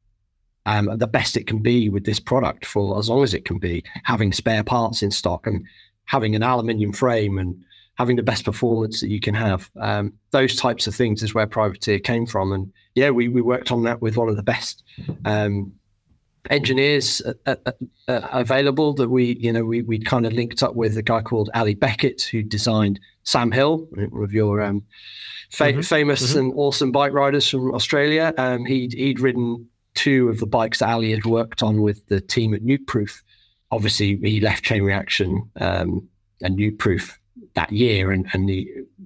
the best it can be with this product for as long as it can be, having spare parts in stock and having an aluminium frame and having the best performance that you can have. Those types of things is where Privateer came from. And we worked on that with one of the best engineers available that we kind of linked up with a guy called Ali Beckett, who designed Sam Hill, one of your famous and awesome bike riders from Australia. He'd ridden 2 of the bikes that Ali had worked on with the team at Nukeproof. Obviously, he left Chain Reaction and Nukeproof that year, and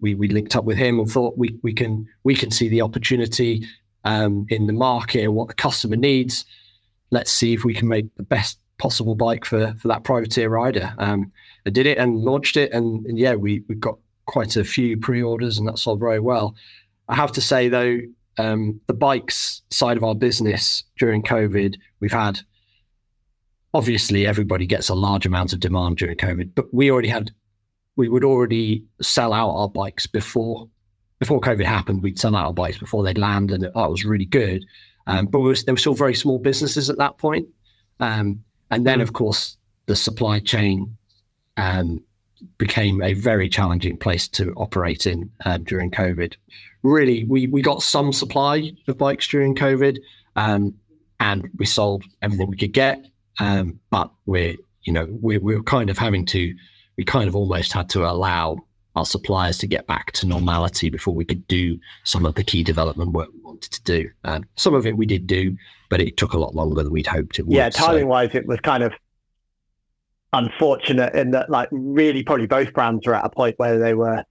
we linked up with him and thought we can see the opportunity in the market and what the customer needs. Let's see if we can make the best possible bike for that Privateer rider. I did it and launched it, and we got quite a few pre-orders, and that sold very well. I have to say though, the bikes side of our business during COVID, we've had, obviously everybody gets a large amount of demand during COVID, but we would already sell out our bikes before COVID happened. We'd sell out our bikes before they'd land, and it was really good. But they were still very small businesses at that point. And then, of course, the supply chain became a very challenging place to operate in during COVID. Really, we got some supply of bikes during COVID, and we sold everything we could get. But we're kind of we kind of almost had to allow our suppliers to get back to normality before we could do some of the key development work we wanted to do. Some of it we did do, but it took a lot longer than we'd hoped it would. Yeah, timing-wise, it was kind of unfortunate in that, really probably both brands were at a point where they were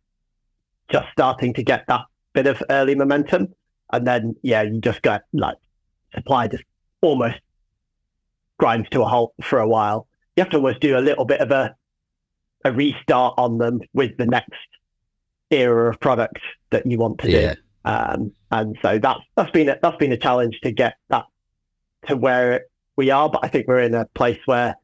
just starting to get that bit of early momentum. And then, you just got, supply just almost grinds to a halt for a while. You have to almost do a little bit of a restart on them with the next era of product that you want to do. And so that's been a challenge to get that to where we are. But I think we're in a place where,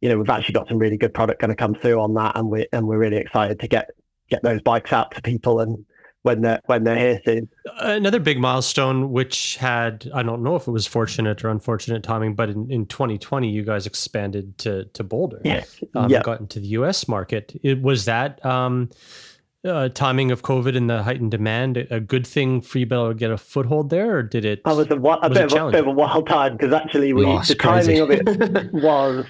we've actually got some really good product going to come through on that, and we're really excited to get get those bikes out to people and when they're here soon. Another big milestone, which had, I don't know if it was fortunate or unfortunate timing, but in 2020, you guys expanded to Boulder. Yeah. Got into the US market. Was that timing of COVID and the heightened demand a good thing for you to be able to get a foothold there, or did it? It was a bit of a wild time, because actually the timing of it was,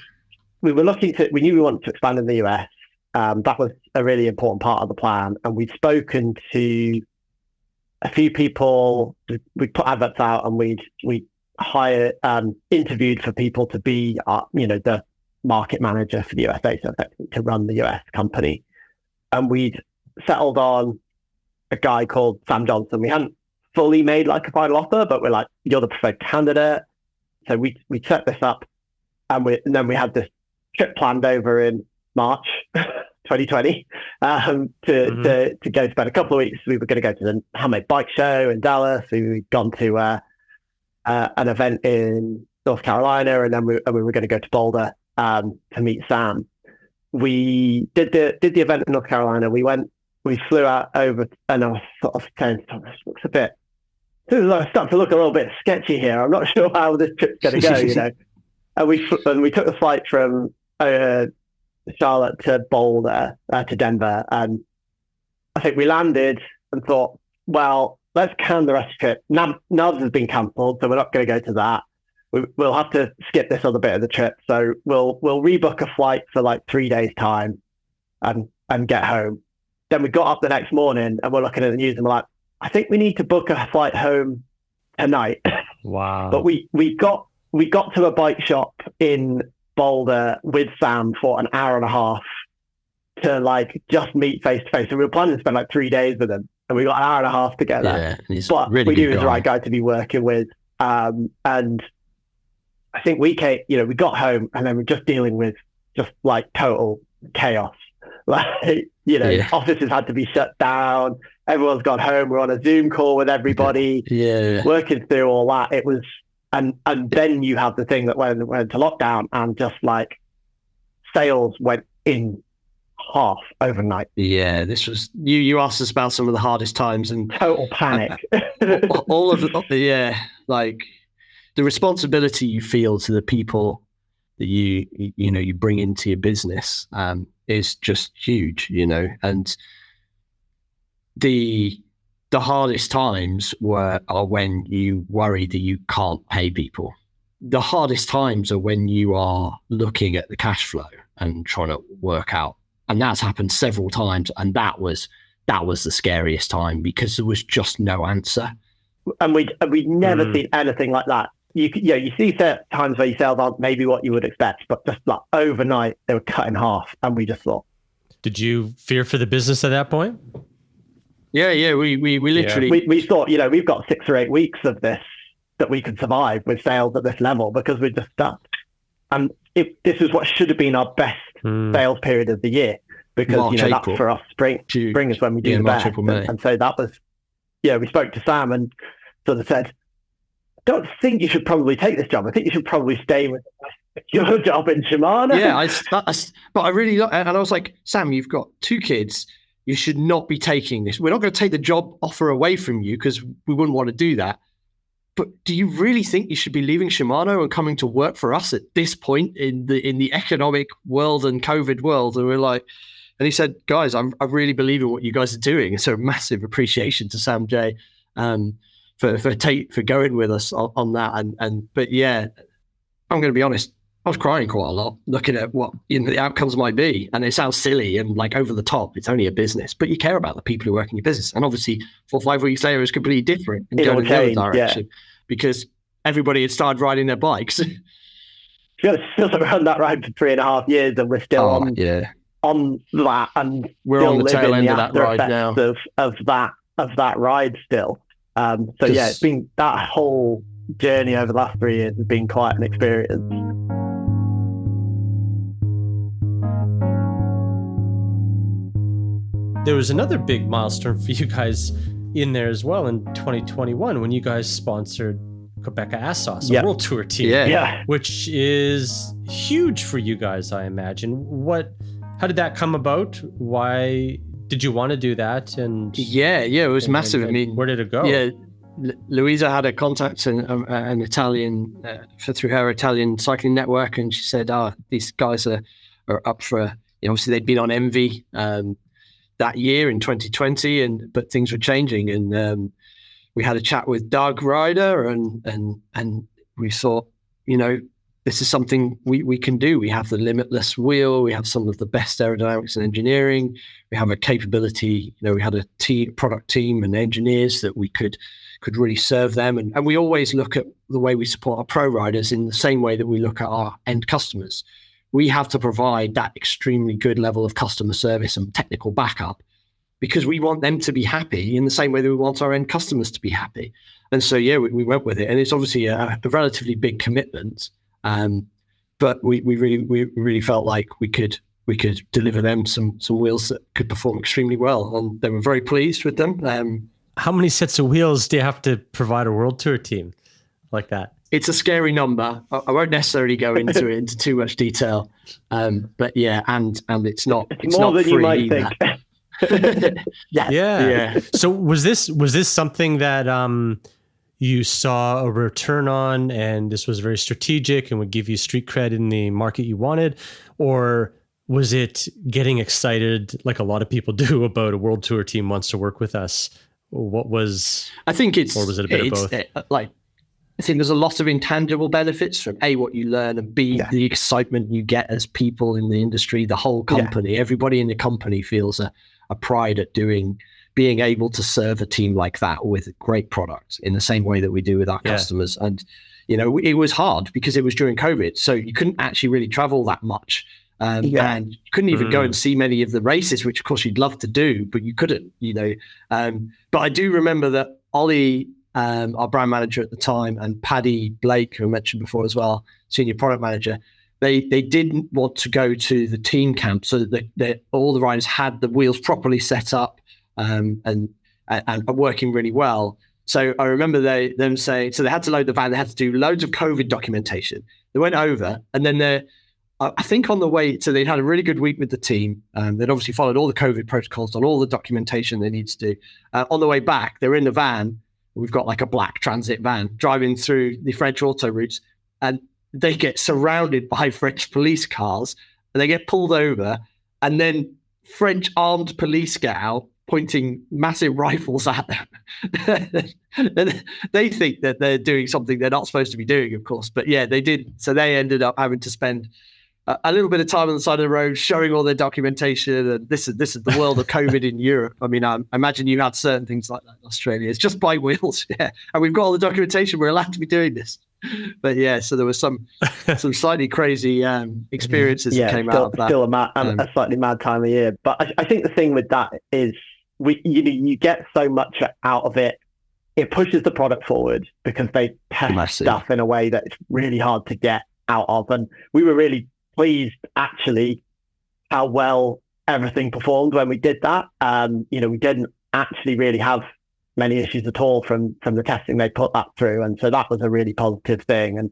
we knew we wanted to expand in the US. That was a really important part of the plan, and we'd spoken to a few people. We put adverts out, and we hired, interviewed for people to be, the market manager for the USA, so effectively to run the US company. And we'd settled on a guy called Sam Johnson. We hadn't fully made like a final offer, but we're like, you're the preferred candidate. So we set this up, and then we had this trip planned over in March 2020 to go spend a couple of weeks. We were going to go to the Handmade Bike Show in Dallas. We'd gone to an event in North Carolina, and then we were going to go to Boulder to meet Sam. We did the event in North Carolina. We flew out over, and I was sort of saying, this looks starting to look a little bit sketchy here. I'm not sure how this trip's going to go, And we took the flight from Charlotte to Boulder, to Denver, and I think we landed and thought, well, let's can the rest of the trip. NABS has been cancelled, so we're not going to go to that. We'll have to skip this other bit of the trip, so we'll rebook a flight for like 3 days time, and get home. Then we got up the next morning and we're looking at the news and we're like, I think we need to book a flight home tonight. Wow! But we got to a bike shop in Boulder with Sam for an hour and a half to like just meet face to face. So we were planning to spend like 3 days with him, and we got an hour and a half together. Yeah, but really we knew he was the right guy to be working with. And I think we got home, and then we're just dealing with just like total chaos. Like, offices had to be shut down. Everyone's gone home. We're on a Zoom call with everybody, working through all that. It was, and then you have the thing that went into lockdown, and just like sales went in half overnight. Yeah, this was you asked us about some of the hardest times, and total panic. all of like the responsibility you feel to the people that you bring into your business is just huge, and the hardest times are when you worry that you can't pay people. The hardest times are when you are looking at the cash flow and trying to work out, and that's happened several times, and that was the scariest time, because there was just no answer. And we'd never seen anything like that. You see times where your sales aren't maybe what you would expect, but just like overnight they were cut in half, and we just thought. Did you fear for the business at that point? Yeah. We literally we thought, we've got 6 or 8 weeks of this that we could survive with sales at this level, because we're just stuck. And this is what should have been our best sales period of the year, because March, that's for us. Spring is when we do the best. And so that was, we spoke to Sam and sort of said, don't think you should probably take this job. I think you should probably stay with your job in Shimano. Yeah, but I really, and I was like, Sam, you've got 2 kids. You should not be taking this. We're not going to take the job offer away from you, because we wouldn't want to do that. But do you really think you should be leaving Shimano and coming to work for us at this point in the economic world and COVID world? And we're like, and he said, guys, I really believe in what you guys are doing. So massive appreciation to Sam J. For going with us on that, but yeah, I'm going to be honest, I was crying quite a lot looking at what the outcomes might be, and it sounds silly and like over the top. It's only a business, but you care about the people who work in your business, and obviously 4 or 5 weeks later, it's completely different and going in the other direction, because everybody had started riding their bikes. Still around that ride for 3.5 years, and we're still on that, and we're on the tail end of that ride now. Of that ride still. It's been, that whole journey over the last 3 years has been quite an experience. There was another big milestone for you guys in there as well in 2021, when you guys sponsored Quebec Assos, a world tour team, which is huge for you guys, I imagine. How did that come about? Why did you want to do that? And it was massive. I mean, where did it go? Yeah, Louisa had a contact an Italian through her Italian cycling network, and she said, these guys are up for, obviously they'd been on Envy that year in 2020, but things were changing, and we had a chat with Doug Ryder, and we thought, this is something we can do. We have the limitless wheel. We have some of the best aerodynamics and engineering. We have a capability. We had a product team and engineers that we could really serve them. And we always look at the way we support our pro riders in the same way that we look at our end customers. We have to provide that extremely good level of customer service and technical backup, because we want them to be happy in the same way that we want our end customers to be happy. And so, we went with it. And it's obviously a relatively big commitment. But we really felt like we could deliver them some wheels that could perform extremely well, and they were very pleased with them. How many sets of wheels do you have to provide a World Tour team like that? It's a scary number. I won't necessarily go into too much detail, but and it's not more than free you might either. think. Yeah. So was this something that you saw a return on, and this was very strategic and would give you street cred in the market you wanted? Or was it getting excited like a lot of people do about a World Tour team wants to work with us? What was... I think it's... Or was it a bit of both? I think there's a lot of intangible benefits from A, what you learn, and B, the excitement you get as people in the industry, the whole company. Everybody in the company feels a pride at being able to serve a team like that with great products in the same way that we do with our customers. And, it was hard because it was during COVID. So you couldn't actually really travel that much. And you couldn't even go and see many of the races, which of course you'd love to do, but you couldn't, But I do remember that Ollie, our brand manager at the time, and Paddy Blake, who I mentioned before as well, senior product manager, they didn't want to go to the team camp so that all the riders had the wheels properly set up and working really well. So I remember them saying, so they had to load the van, they had to do loads of COVID documentation. They went over, and then I think on the way, so they had a really good week with the team. They'd obviously followed all the COVID protocols, done all the documentation they need to do. On the way back, they're in the van. We've got like a black transit van driving through the French auto routes, and they get surrounded by French police cars, and they get pulled over, and then French armed police get out pointing massive rifles at them. And they think that they're doing something they're not supposed to be doing, of course. But they did. So they ended up having to spend a little bit of time on the side of the road showing all their documentation. And this is the world of COVID in Europe. I mean, I imagine you had certain things like that in Australia. It's just by wheels. And we've got all the documentation. We're allowed to be doing this. But so there was some slightly crazy experiences that came out of that. Still a slightly mad time of year. But I think the thing with that is you get so much out of it. It pushes the product forward because they test stuff in a way that it's really hard to get out of. And we were really pleased actually how well everything performed when we did that. We didn't actually really have many issues at all from the testing they put that through. And so that was a really positive thing. And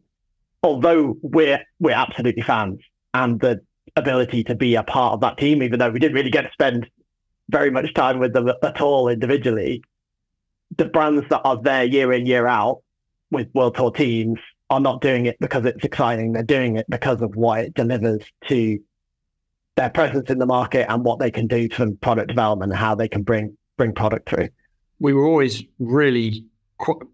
although we're absolutely fans, and the ability to be a part of that team, even though we didn't really get to spend very much time with them at all individually, the brands that are there year in, year out with World Tour teams are not doing it because it's exciting. They're doing it because of what it delivers to their presence in the market and what they can do from product development and how they can bring product through. We were always really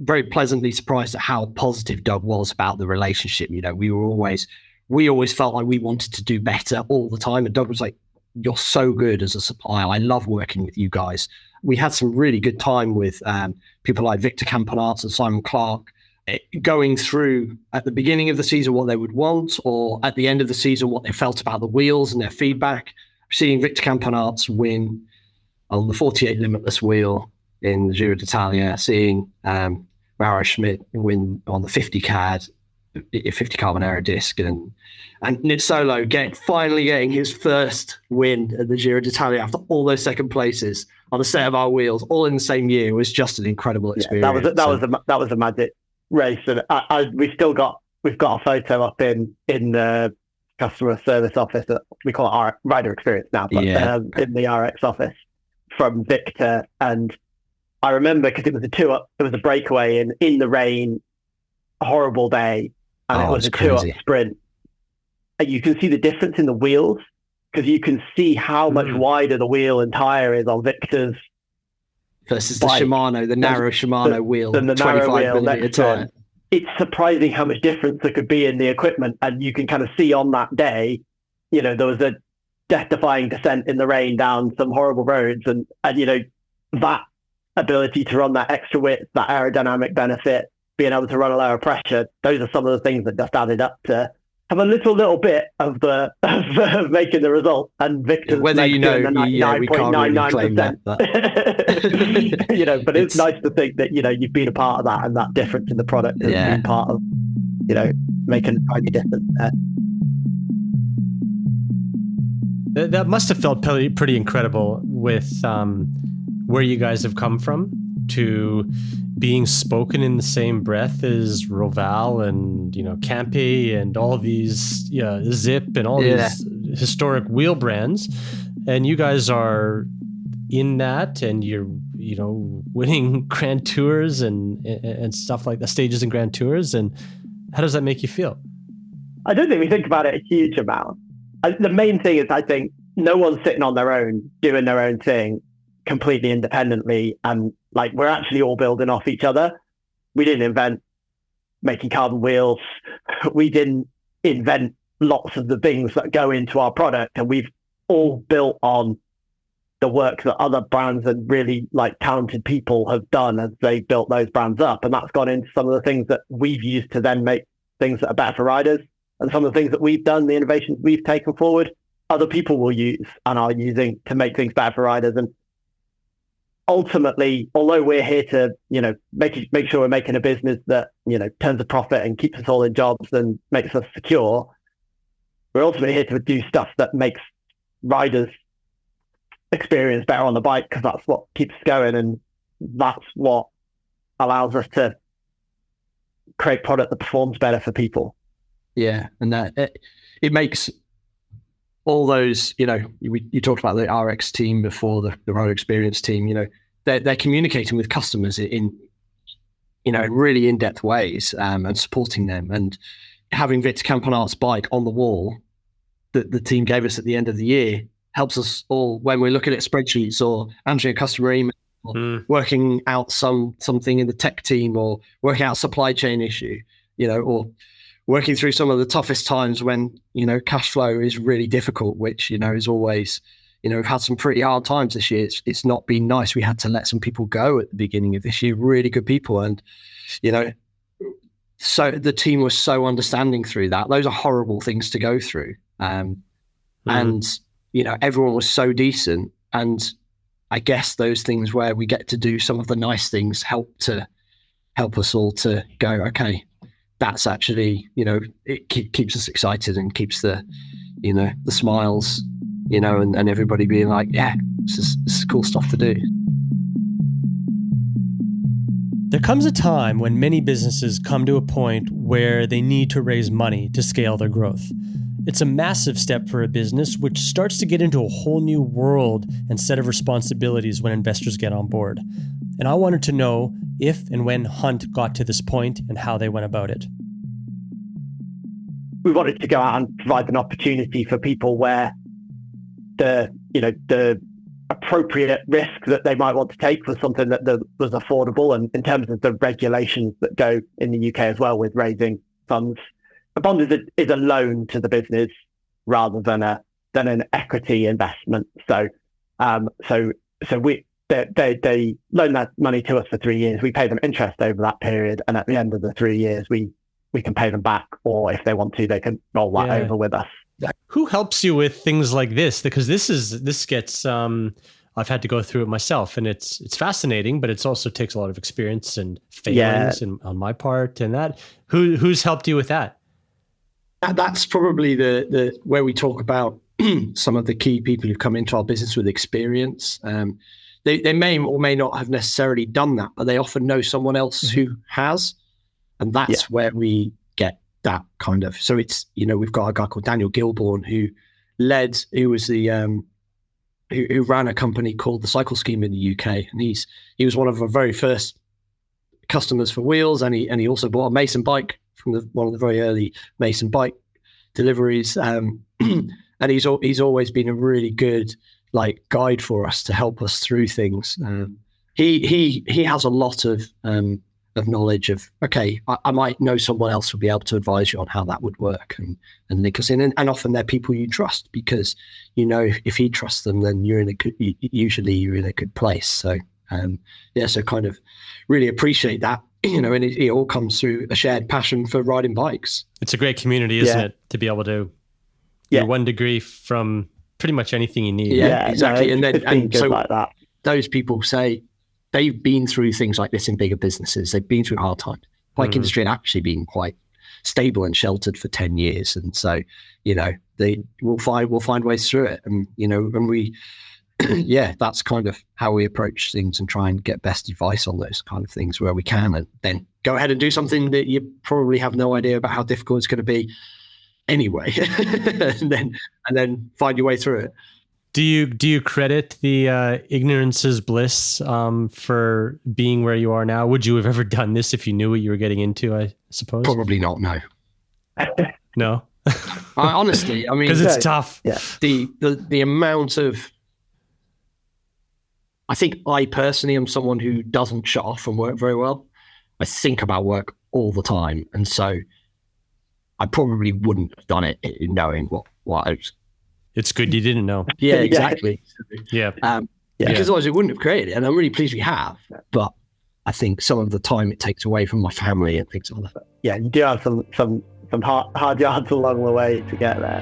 very pleasantly surprised at how positive Doug was about the relationship. We always felt like we wanted to do better all the time. And Doug was like, "You're so good as a supplier. I love working with you guys." We had some really good time with people like Victor Campenaerts and Simon Clark, going through at the beginning of the season what they would want, or at the end of the season what they felt about the wheels and their feedback. Seeing Victor Campenaerts win on the 48 limitless wheel in the Giro d'Italia, seeing Mauro Schmidt win on the 50 carbon aero disc, and Nizzolo finally getting his first win at the Giro d'Italia after all those second places on a set of our wheels, all in the same year, was just an incredible experience. That was a magic race, and we've got a photo up in the customer service office. We call it our rider experience now, but in the RX office, from Victor, and I remember because it was a breakaway in the rain, a horrible day, and it was a 2-up sprint. And you can see the difference in the wheels, because you can see how much wider the wheel and tire is on Victor's versus bike, the Shimano, the narrow Shimano wheel, than the narrow wheel millimeter tire. It's surprising how much difference there could be in the equipment, and you can kind of see on that day, there was a death-defying descent in the rain down some horrible roads, and that ability to run that extra width, that aerodynamic benefit, being able to run a lower pressure, those are some of the things that just added up to have a little bit of making the result. And Victor's whether we can't really claim that. But it's nice to think that you've been a part of that, and that difference in the product has been part of making a tiny difference there. That must have felt pretty incredible with where you guys have come from to being spoken in the same breath as Roval and Campy and all these Zip and all these historic wheel brands, and you guys are in that, and you're winning Grand Tours and stuff like that, stages in Grand Tours. And how does that make you feel? I don't think we think about it a huge amount. The main thing is, I think no one's sitting on their own doing their own thing completely independently, and we're actually all building off each other. We didn't invent making carbon wheels. We didn't invent lots of the things that go into our product, and we've all built on the work that other brands and really talented people have done as they built those brands up. And that's gone into some of the things that we've used to then make things that are better for riders, and some of the things that we've done, the innovations we've taken forward, other people will use and are using to make things better for riders. And ultimately, although we're here to, make sure we're making a business that, turns a profit and keeps us all in jobs and makes us secure, we're ultimately here to do stuff that makes riders experience better on the bike, because that's what keeps us going, and that's what allows us to create product that performs better for people. Yeah, and that it makes all those, you talked about the RX team before, the rider experience team, they're communicating with customers in really in-depth ways, and supporting them. And having Victor Campanart's bike on the wall that the team gave us at the end of the year helps us all when we're looking at spreadsheets or answering a customer email, or working out something in the tech team, or working out a supply chain issue, or working through some of the toughest times when, cash flow is really difficult, which, is always, we've had some pretty hard times this year. It's not been nice. We had to let some people go at the beginning of this year, really good people. And, so the team was so understanding through that. Those are horrible things to go through. And, everyone was so decent. And I guess those things where we get to do some of the nice things help us all to go, okay, that's actually, it keeps us excited and keeps the smiles, and everybody being like, yeah, this is cool stuff to do. There comes a time when many businesses come to a point where they need to raise money to scale their growth. It's a massive step for a business, which starts to get into a whole new world and set of responsibilities when investors get on board. And I wanted to know if and when Hunt got to this point and how they went about it. We wanted to go out and provide an opportunity for people where the appropriate risk that they might want to take was something that was affordable. And in terms of the regulations that go in the UK as well with raising funds, a bond is a loan to the business rather than an equity investment. So they loan that money to us for 3 years. We pay them interest over that period, and at the end of the 3 years, we can pay them back, or if they want to, they can roll that over with us. Who helps you with things like this? Because this gets I've had to go through it myself, and it's fascinating, but it also takes a lot of experience and failings on my part, and that. Who's helped you with that? That's probably the where we talk about some of the key people who've come into our business with experience. They may or may not have necessarily done that, but they often know someone else who has. And that's where we get that kind of, so it's, we've got a guy called Daniel Gilbourne who was the who ran a company called the Cycle Scheme in the UK, and he was one of our very first customers for wheels, and he also bought a Mason bike from one of the very early Mason bike deliveries, and he's always been a really good like guide for us to help us through things. He has a lot of knowledge of, okay, I might know someone else will be able to advise you on how that would work, and link us in. And often they're people you trust, because, you know, if he trusts them, then you're in a good place. So, so kind of really appreciate that, you know, and it all comes through a shared passion for riding bikes. It's a great community, isn't it? To be able to get 1 degree from pretty much anything you need. Yeah, exactly. No, and so like that. Those people say, they've been through things like this in bigger businesses. They've been through hard times. Bike industry had actually been quite stable and sheltered for 10 years. And so, you know, we'll find ways through it. And, you know, when we, that's kind of how we approach things and try and get best advice on those kind of things where we can, and then go ahead and do something that you probably have no idea about how difficult it's going to be anyway, and then find your way through it. Do you credit the ignorance is bliss for being where you are now? Would you have ever done this if you knew what you were getting into, I suppose? Probably not, no. No? Honestly, I mean... Because it's tough. Yeah. The amount of... I think I personally am someone who doesn't shut off from work very well. I think about work all the time. And so I probably wouldn't have done it knowing what I was... It's good you didn't know. Yeah, exactly. Yeah. Because otherwise we wouldn't have created it. And I'm really pleased we have. But I think some of the time it takes away from my family and things like that. Yeah, you do have some hard yards along the way to get there.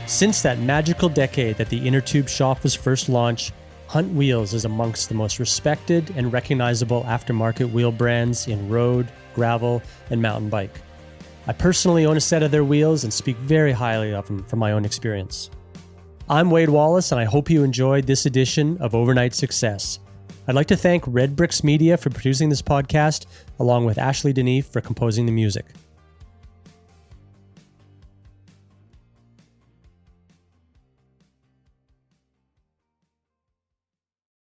Since that magical decade that the Inner Tube shop was first launched, Hunt Wheels is amongst the most respected and recognizable aftermarket wheel brands in road, gravel, and mountain bike. I personally own a set of their wheels and speak very highly of them from my own experience. I'm Wade Wallace, and I hope you enjoyed this edition of Overnight Success. I'd like to thank Red Bricks Media for producing this podcast, along with Ashley Deneef for composing the music.